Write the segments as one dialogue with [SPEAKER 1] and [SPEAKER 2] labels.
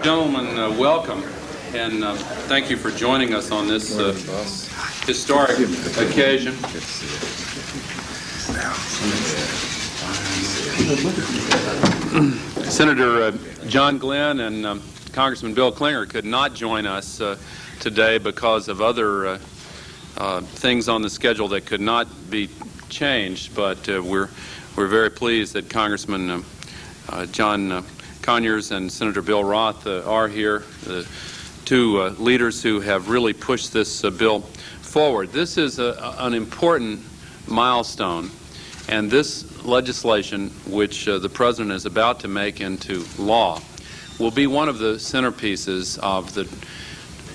[SPEAKER 1] Gentlemen, welcome, and thank you for joining us on this historic occasion. Senator John Glenn and Congressman Bill Clinger could not join us today because of other things on the schedule that could not be changed, but we're very pleased that Congressman John Conyers and Senator Bill Roth are here, the two leaders who have really pushed this bill forward. This is an important milestone, and this legislation, which the President is about to make into law, will be one of the centerpieces of the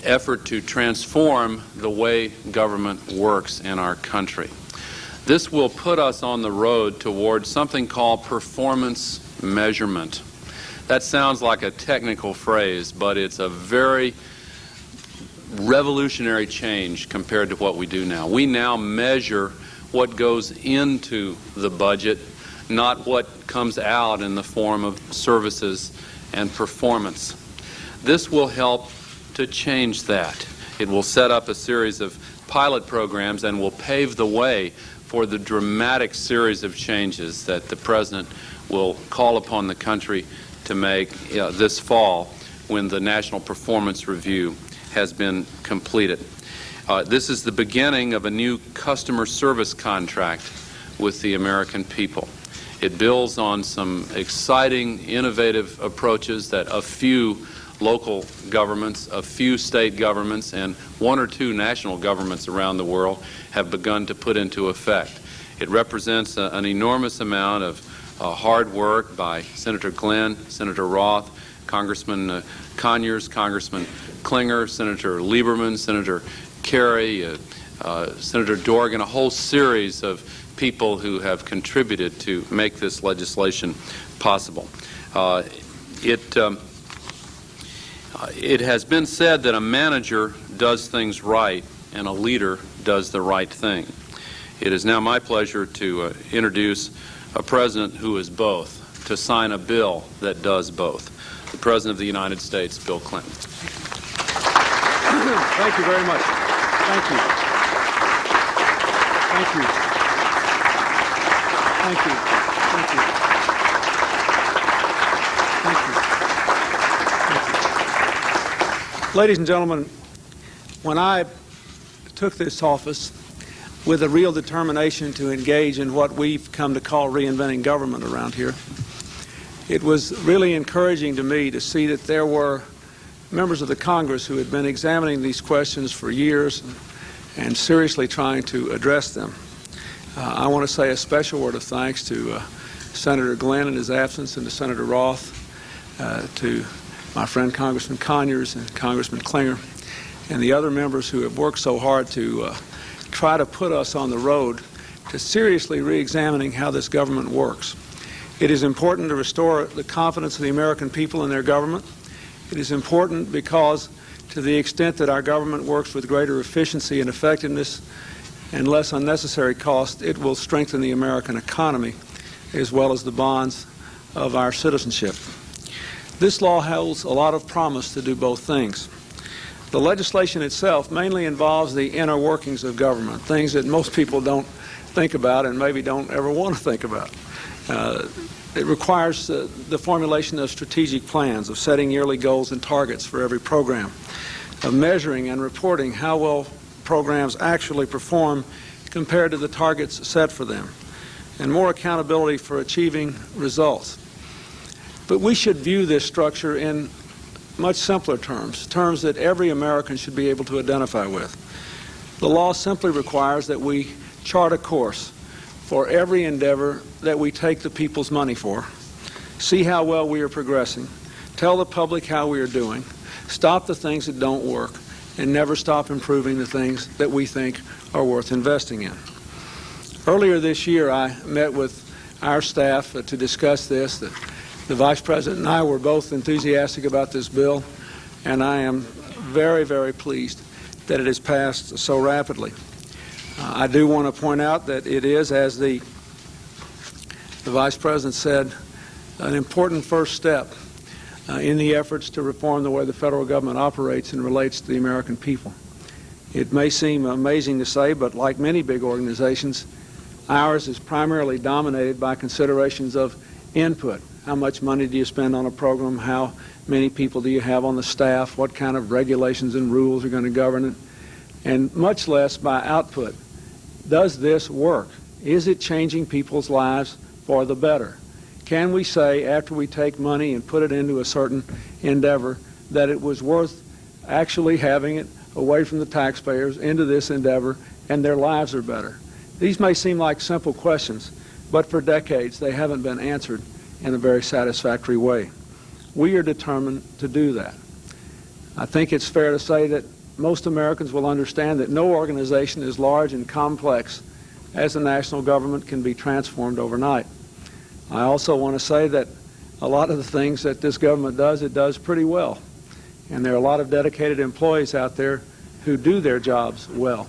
[SPEAKER 1] effort to transform the way government works in our country. This will put us on the road towards something called performance measurement. That sounds like a technical phrase, but it's a very revolutionary change compared to what we do now. We now measure what goes into the budget, not what comes out in the form of services and performance. This will help to change that. It will set up a series of pilot programs and will pave the way for the dramatic series of changes that the President will call upon the country to make this fall when the National Performance Review has been completed. This is the beginning of a new customer service contract with the American people. It builds on some exciting, innovative approaches that a few local governments, a few state governments, and one or two national governments around the world have begun to put into effect. It represents an enormous amount of hard work by Senator Glenn, Senator Roth, Congressman Conyers, Congressman Clinger, Senator Lieberman, Senator Kerry, Senator Dorgan, a whole series of people who have contributed to make this legislation possible. It has been said that a manager does things right and a leader does the right thing. It is now my pleasure to introduce a president who is both, to sign a bill that does both. The President of the United States, Bill Clinton.
[SPEAKER 2] Thank you very much. Thank you. Thank you. Thank you. Thank you. Thank you. Ladies and gentlemen, when I took this office with a real determination to engage in what we've come to call reinventing government around here, it was really encouraging to me to see that there were members of the Congress who had been examining these questions for years and seriously trying to address them. I want to say a special word of thanks to Senator Glenn in his absence and to Senator Roth, to my friend Congressman Conyers and Congressman Clinger, and the other members who have worked so hard to try to put us on the road to seriously re-examining how this government works. It is important to restore the confidence of the American people in their government. It is important because to the extent that our government works with greater efficiency and effectiveness and less unnecessary cost, it will strengthen the American economy as well as the bonds of our citizenship. This law holds a lot of promise to do both things. The legislation itself mainly involves the inner workings of government, things that most people don't think about and maybe don't ever want to think about. It requires the formulation of strategic plans, of setting yearly goals and targets for every program, of measuring and reporting how well programs actually perform compared to the targets set for them, and more accountability for achieving results. But we should view this structure in much simpler terms, terms that every American should be able to identify with. The law simply requires that we chart a course for every endeavor that we take the people's money for, see how well we are progressing, tell the public how we are doing, stop the things that don't work, and never stop improving the things that we think are worth investing in. Earlier this year, I met with our staff to discuss this. The Vice President and I were both enthusiastic about this bill, and I am very, very pleased that it has passed so rapidly. I do want to point out that it is, as the Vice President said, an important first step in the efforts to reform the way the federal government operates and relates to the American people. It may seem amazing to say, but like many big organizations, ours is primarily dominated by considerations of input. How much money do you spend on a program? How many people do you have on the staff? What kind of regulations and rules are going to govern it? And much less by output. Does this work? Is it changing people's lives for the better? Can we say, after we take money and put it into a certain endeavor, that it was worth actually having it away from the taxpayers into this endeavor and their lives are better? These may seem like simple questions, but for decades they haven't been answered in a very satisfactory way. We are determined to do that. I think it's fair to say that most Americans will understand that no organization as large and complex as the national government can be transformed overnight. I also want to say that a lot of the things that this government does, it does pretty well. And there are a lot of dedicated employees out there who do their jobs well.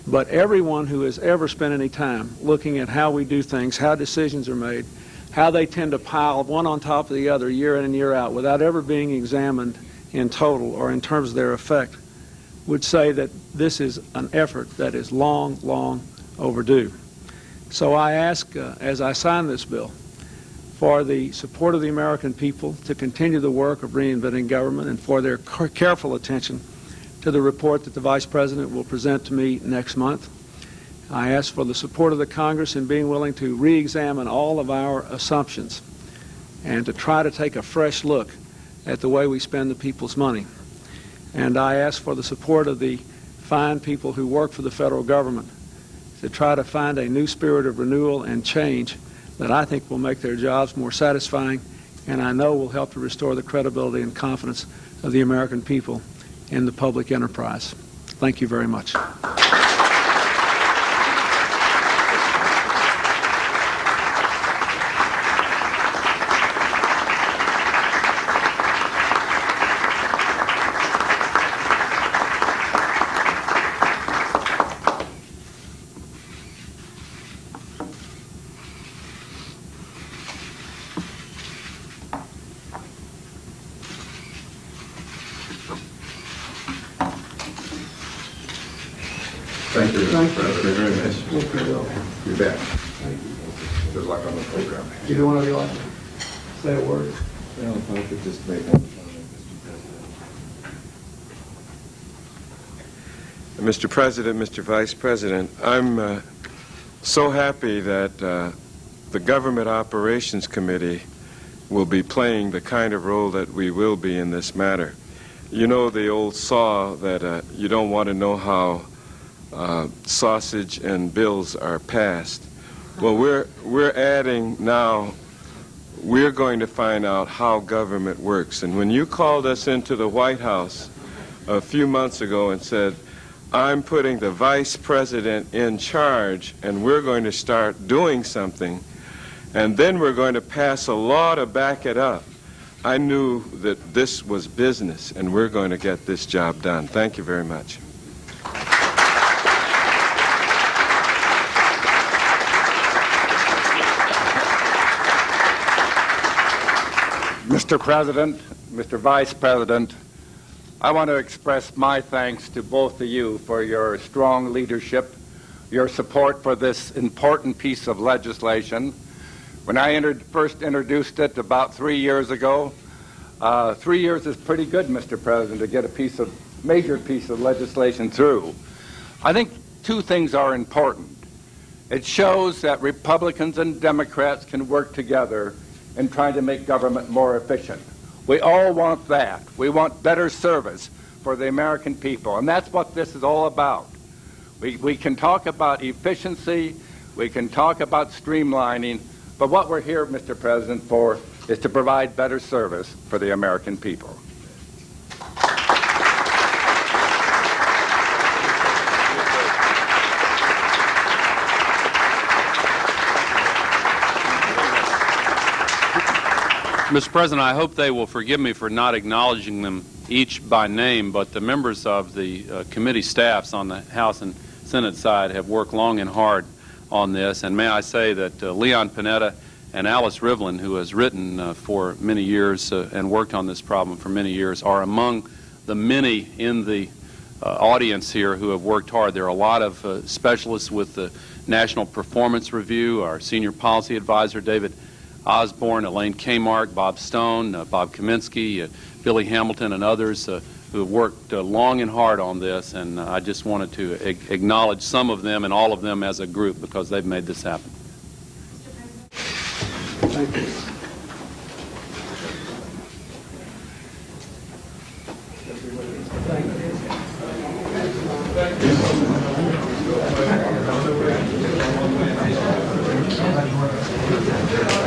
[SPEAKER 2] But everyone who has ever spent any time looking at how we do things, how decisions are made, how they tend to pile one on top of the other year in and year out without ever being examined in total or in terms of their effect, would say that this is an effort that is long, long overdue. So I ask, as I sign this bill, for the support of the American people to continue the work of reinventing government and for their careful attention to the report that the Vice President will present to me next month. I ask for the support of the Congress in being willing to re-examine all of our assumptions and to try to take a fresh look at the way we spend the people's money. And I ask for the support of the fine people who work for the federal government to try to find a new spirit of renewal and change that I think will make their jobs more satisfying and I know will help to restore the credibility and confidence of the American people in the public enterprise. Thank you very much.
[SPEAKER 3] Thank you,
[SPEAKER 2] Thank you.
[SPEAKER 3] President. Very nice.
[SPEAKER 2] Thank you, Bill.
[SPEAKER 3] You bet. Good luck on the program.
[SPEAKER 2] Either one of you like to say a word?
[SPEAKER 3] Well, if I could just make one comment, Mr. President, Mr. Vice President, I'm so happy that the Government Operations Committee will be playing the kind of role that we will be in this matter. You know the old saw that you don't want to know how sausage and bills are passed. Well, we're adding now, we're going to find out how government works. And when you called us into the White House a few months ago and said, I'm putting the Vice President in charge and we're going to start doing something, and then we're going to pass a law to back it up, I knew that this was business and we're going to get this job done. Thank you very much.
[SPEAKER 4] Mr. President, Mr. Vice President, I want to express my thanks to both of you for your strong leadership, your support for this important piece of legislation. When I first introduced it about 3 years ago, 3 years is pretty good, Mr. President, to get a major piece of legislation through. I think two things are important. It shows that Republicans and Democrats can work together in trying to make government more efficient. We all want that. We want better service for the American people, and that's what this is all about. We can talk about efficiency, we can talk about streamlining, but what we're here, Mr. President, for is to provide better service for the American people.
[SPEAKER 1] Mr. President, I hope they will forgive me for not acknowledging them each by name, but the members of the committee staffs on the House and Senate side have worked long and hard on this. And may I say that Leon Panetta and Alice Rivlin, who has written for many years and worked on this problem for many years, are among the many in the audience here who have worked hard. There are a lot of specialists with the National Performance Review, our senior policy advisor, David Osborne, Elaine Kmart, Bob Stone, Bob Kaminsky, Billy Hamilton, and others who have worked long and hard on this, and I just wanted to acknowledge some of them and all of them as a group because they've made this happen.
[SPEAKER 2] Thank you. Thank you.